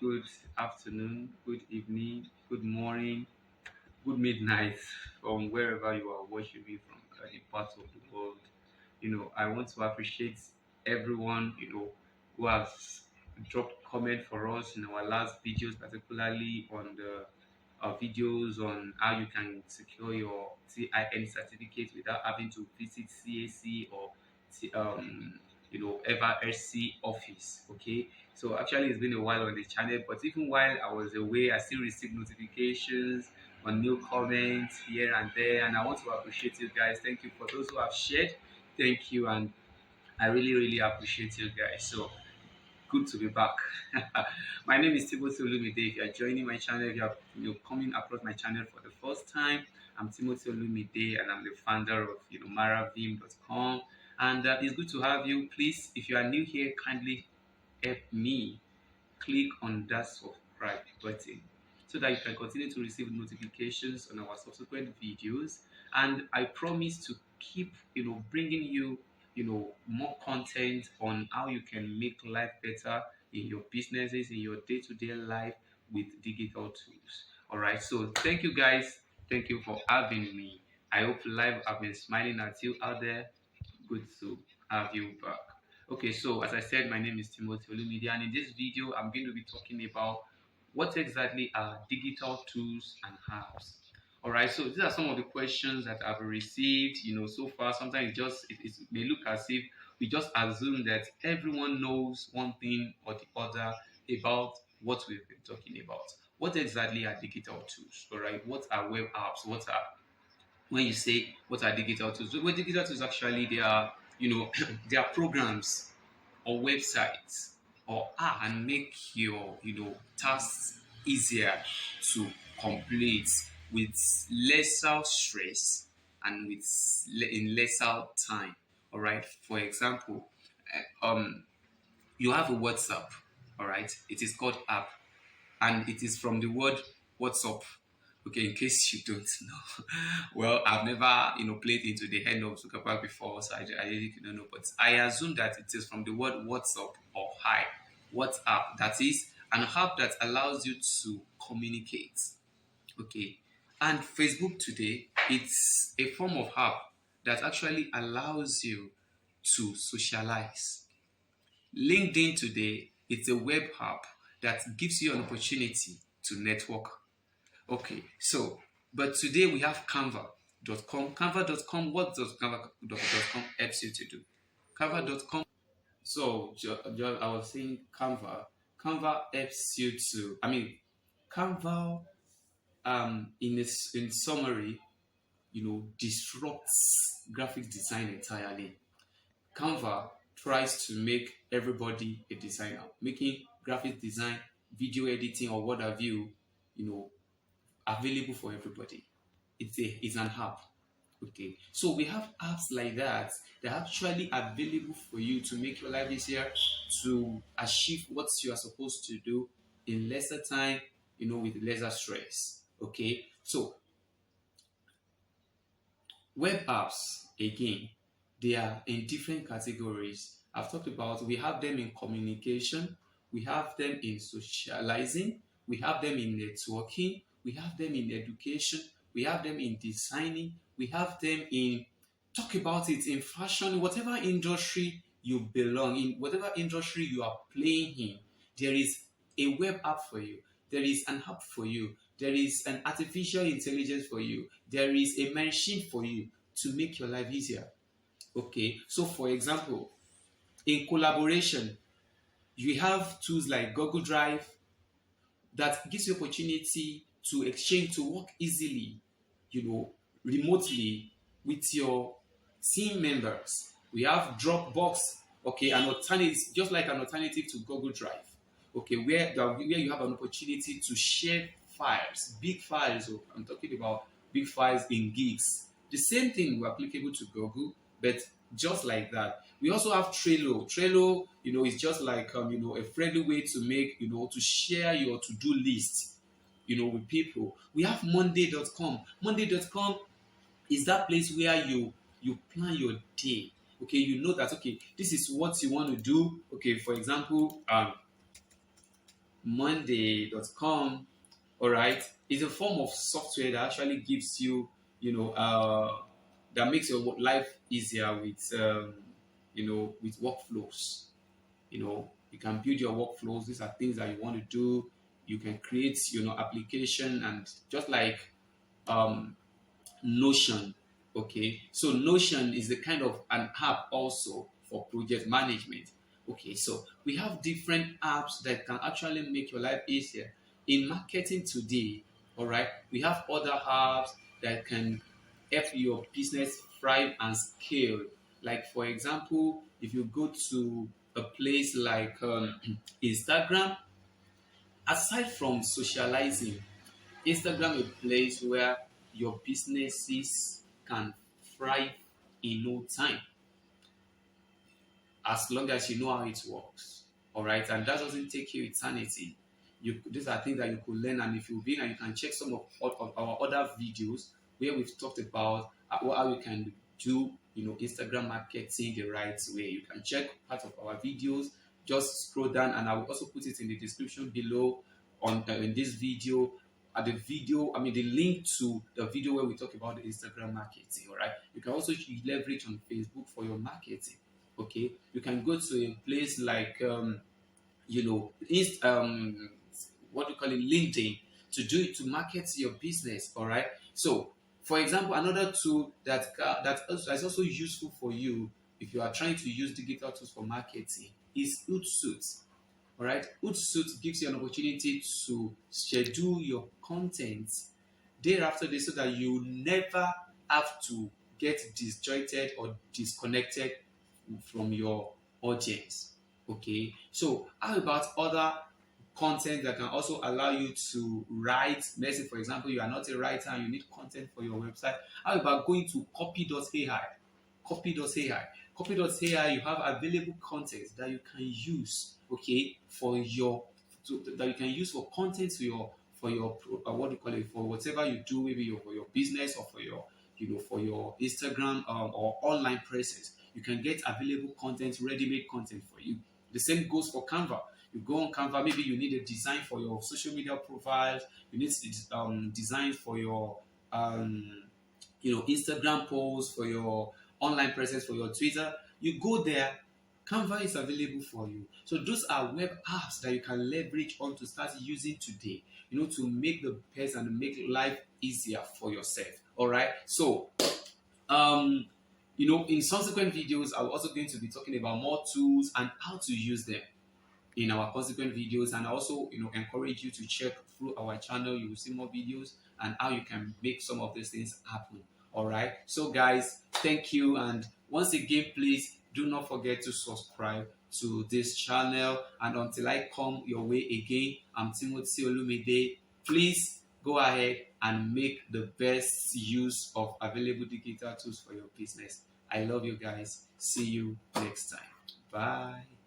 good afternoon, good evening, good morning, good midnight from wherever you are watching me from any part of the world. I want to appreciate everyone, who has dropped comment for us in our last videos, particularly on the videos on how you can secure your TIN certificate without having to visit CAC or T- um, FRSC office. Okay, so actually it's been a while on the channel, but even while I was away, I still received notifications on new comments here and there, and I want to appreciate you guys. Thank you for those who have shared. Thank you, and I really, really appreciate you guys. So good to be back. My name is Timothy Olumide. If you are joining my channel, if you are coming across my channel for the first time, I'm Timothy Olumide and I'm the founder of maravim.com. And it's good to have you. Please, if you are new here, kindly help me click on that subscribe button so that you can continue to receive notifications on our subsequent videos. And I promise to keep bringing you more content on how you can make life better in your businesses, in your day-to-day life with digital tools. All right, so thank you guys. Thank you for having me. I hope live have been smiling at you out there. Good to have you back. Okay, so as I said, my name is Timothy Olumide, and in this video, I'm going to be talking about what exactly are digital tools and apps. All right, so these are some of the questions that I've received. So far, sometimes it may look as if we just assume that everyone knows one thing or the other about what we've been talking about. What exactly are digital tools? All right, what are web apps? What are when you say what are digital tools? So what digital tools actually they are, they are programs or websites or and make your tasks easier to complete with lesser stress and in lesser time. All right. For example, you have a WhatsApp. All right. It is called app and it is from the word "what's up." Okay, in case you don't know, well, I've never played into the hand of Zuckerberg before, so I really don't know. But I assume that it is from the word "what's up" or "hi." WhatsApp, that is an app that allows you to communicate. Okay, and Facebook today, it's a form of app that actually allows you to socialize. LinkedIn today, it's a web app that gives you an opportunity to network. Okay, so but today we have Canva.com. Canva.com, what does Canva.com helps you to do? Canva.com. So I was saying Canva. Canva helps you to. I mean, Canva. In summary, disrupts graphic design entirely. Canva tries to make everybody a designer, making graphic design, video editing, or what have you, you know, available for everybody. It's an app. Okay, so we have apps like that that are actually available for you to make your life easier, to achieve what you are supposed to do in lesser time, with lesser stress. Okay, so web apps, again, they are in different categories. I've talked about we have them in communication, we have them in socializing, we have them in networking, we have them in education, we have them in designing, we have them in talk about it in fashion, whatever industry you belong in, whatever industry you are playing in, there is a web app for you. There is an app for you. There is an artificial intelligence for you. There is a machine for you to make your life easier. Okay, so for example, in collaboration, you have tools like Google Drive that gives you opportunity to exchange, to work easily, remotely with your team members. We have Dropbox, okay, an alternative, just like an alternative to Google Drive, okay, where you have an opportunity to share files, big files. Oh, I'm talking about big files in gigs. The same thing will applicable to Google, but just like that. We also have Trello. Trello, is just like a friendly way to make, to share your to-do list, with people. We have Monday.com. Monday.com is that place where you plan your day. Okay, you know that okay, this is what you want to do. Okay, for example, Monday.com, all right, is a form of software that actually gives you, that makes your life easier with, with workflows. You can build your workflows. These are things that you want to do. You can create, application, and just like um, Notion. Okay, so Notion is a kind of an app also for project management. Okay, so we have different apps that can actually make your life easier in marketing today. All right, we have other apps that can help your business thrive and scale. Like, for example, if you go to a place like Instagram, aside from socializing, Instagram is a place where your businesses can thrive in no time, as long as you know how it works. All right, and that doesn't take you eternity. These are things that you could learn, and if you've been, and you can check some of our other videos where we've talked about how you can do, Instagram marketing the right way. You can check part of our videos. Just scroll down, and I will also put it in the description below on in this video. At the video, I mean the link to the video where we talk about the Instagram marketing. All right, you can also leverage on Facebook for your marketing. Okay, you can go to a place like what do you call it, LinkedIn, to market your business. All right, so for example, another tool that's also useful for you if you are trying to use digital tools for marketing is Hootsuite. All right, Hootsuite gives you an opportunity to schedule your content day after day so that you never have to get disjointed or disconnected from your audience. Okay, so how about other content that can also allow you to write? Let's say, for example, you are not a writer and you need content for your website. How about going to copy.ai? Copy.ai, you have available content that you can use, okay, that you can use for content for your what do you call it, for whatever you do, maybe for your business or for your Instagram or online presence. You can get available content, ready-made content for you. The same goes for Canva. You go on Canva, maybe you need a design for your social media profiles. You need design for your Instagram posts, for your online presence, for your Twitter. You go there, Canva is available for you. So those are web apps that you can leverage on to start using today, to make the best and make life easier for yourself. All right. So, in subsequent videos, I'm also going to be talking about more tools and how to use them in our consequent videos, and also encourage you to check through our channel. You will see more videos and how you can make some of these things happen. All right, so guys, thank you, and once again, please do not forget to subscribe to this channel. And until I come your way again, I'm Timothy Olumide. Please go ahead and make the best use of available digital tools for your business. I love you guys. See you next time. Bye.